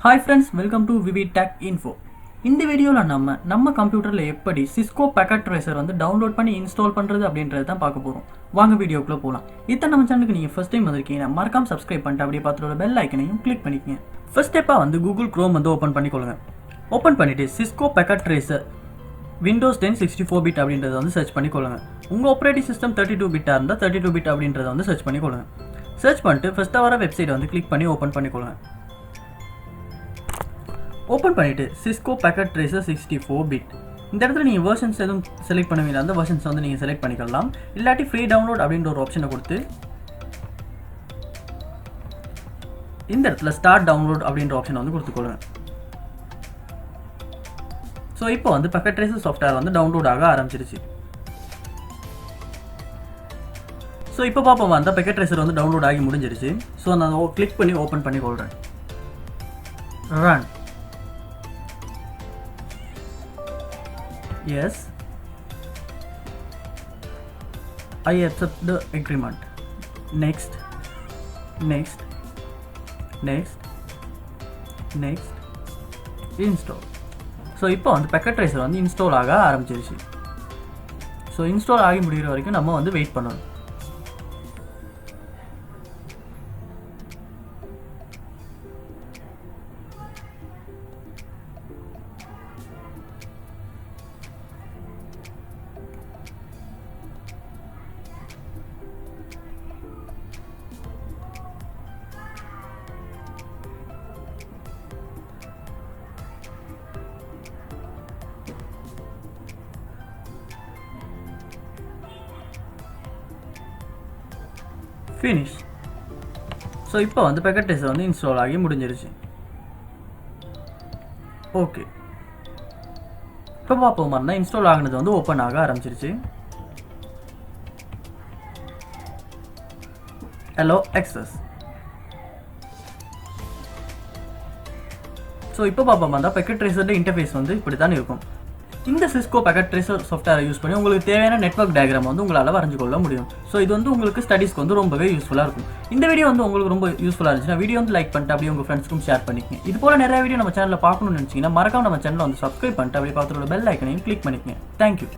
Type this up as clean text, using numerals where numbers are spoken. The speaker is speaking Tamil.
Hi friends, welcome to VividTech Info. இந்த வீடியோல நம்ம கம்ப்யூட்டர்ல எப்படி cisco packet tracer வந்து டவுன்லோட் பண்ணி இன்ஸ்டால் பண்றது அப்படின்றத தான் பார்க்க போறோம். வாங்க வீடியோக்குள்ள போலாம். இத நம்ம சேனலுக்கு நீங்க ஃபர்ஸ்ட் டைம் வந்திருக்கீங்க மறக்காம Subscribe பண்ணிட்டு அப்படியே பக்கத்துல பெல் ஐகானையும் கிளிக் பண்ணிக்கங்க. ஃபர்ஸ்ட் ஸ்டெப்பா வந்து Google Chrome வந்து ஓபன் பண்ணிக்கொள்ளுங்க. ஓபன் பண்ணிட்டு cisco packet tracer Windows 10 64 bit அப்படின்றத வந்து சர்ச் பண்ணிக்கொள்ளுங்க. உங்க ஆப்பரேட்டிங் சிஸ்டம் 32 bit இருந்தா 32 bit அப்படின்றத வந்து சர்ச் பண்ணிக்கொள்ளுங்க. சர்ச் பண்ணிட்டு ஃபர்ஸ்ட் வர வெப்சைட் வந்து கிளிக் பண்ணி ஓபன் பண்ணிக்கொள்ளுங்க. ஓப்பன் பண்ணிட்டு cisco packet tracer 64 bit இந்த இடத்துல நீங்கள் வெர்ஷன்ஸ் எதுவும் செலக்ட் பண்ணுவீங்க அந்த வெர்ஷன்ஸ் வந்து நீங்கள் செலக்ட் பண்ணிக்கலாம். இல்லாட்டி ஃப்ரீ டவுன்லோட் அப்படின்ற ஒரு ஆப்ஷனை கொடுத்து இந்த இடத்துல ஸ்டார்ட் டவுன்லோட் அப்படின்ற ஆப்ஷனை வந்து கொடுத்துக்கொள்ளுங்க. ஸோ இப்போ வந்து packet tracer சாஃப்ட்வேர் வந்து டவுன்லோட் ஆக ஆரம்பிச்சிருச்சு. ஸோ இப்போ பார்ப்போம் அந்த packet tracer வந்து டவுன்லோட் ஆகி முடிஞ்சிருச்சு. ஸோ நான் கிளிக் பண்ணி ஓப்பன் பண்ணி கொள்கிறேன். Run. Yes, I accept the agreement. Next, next, next, next, install. So இப்போ வந்து packet tracer வந்து இன்ஸ்டால் ஆக ஆரம்பிச்சிருச்சு. ஸோ இன்ஸ்டால் ஆகி முடிகிற வரைக்கும் நம்ம வந்து வெயிட் பண்ணணும். Finish. ஸோ இப்போ வந்து packet tracer வந்து இன்ஸ்டால் ஆகி முடிஞ்சிருச்சு. ஓகே, இப்போ பார்ப்போம் இருந்தால் இன்ஸ்டால் ஆகினது வந்து ஓப்பன் ஆக ஆரம்பிச்சிருச்சு. Hello access. ஸோ இப்போ பார்ப்போம் இருந்தால் packet tracer இன்டர்ஃபேஸ் வந்து இப்படி தான் இருக்கும். இந்த cisco packet tracer சாஃப்ட்வேரை யூஸ் பண்ணி உங்களுக்கு தேவையான நெட்வொர்க் டயக்ராம் வந்து உங்களால் வரைஞ்சு கொள்ள முடியும். ஸோ இது வந்து உங்களுக்கு ஸ்டடீஸ்க்கு வந்து ரொம்பவே யூஸ்ஃபுல்லாக இருக்கும். இந்த வீடியோ வந்து உங்களுக்கு ரொம்ப யூஸ்ஃபுல்லாக இருந்துச்சுன்னா வீடியோ வந்து லைக் பண்ணிட்டு அப்படியே உங்கள் ஃப்ரெண்ட்ஸ்க்கும் ஷேர் பண்ணிக்கங்க. இது போல நிறைய வீடியோ நம்ம சேனலில் பார்க்கணும்னு நினச்சிங்கன்னா மறக்காம நம்ம சேனலை வந்து சப்ஸ்கிரைப் பண்ணிட்டு அப்படியே பார்த்துட்டு பெல் ஐக்கனையும் கிளிக் பண்ணிக்கங்க. தேங்க்யூ.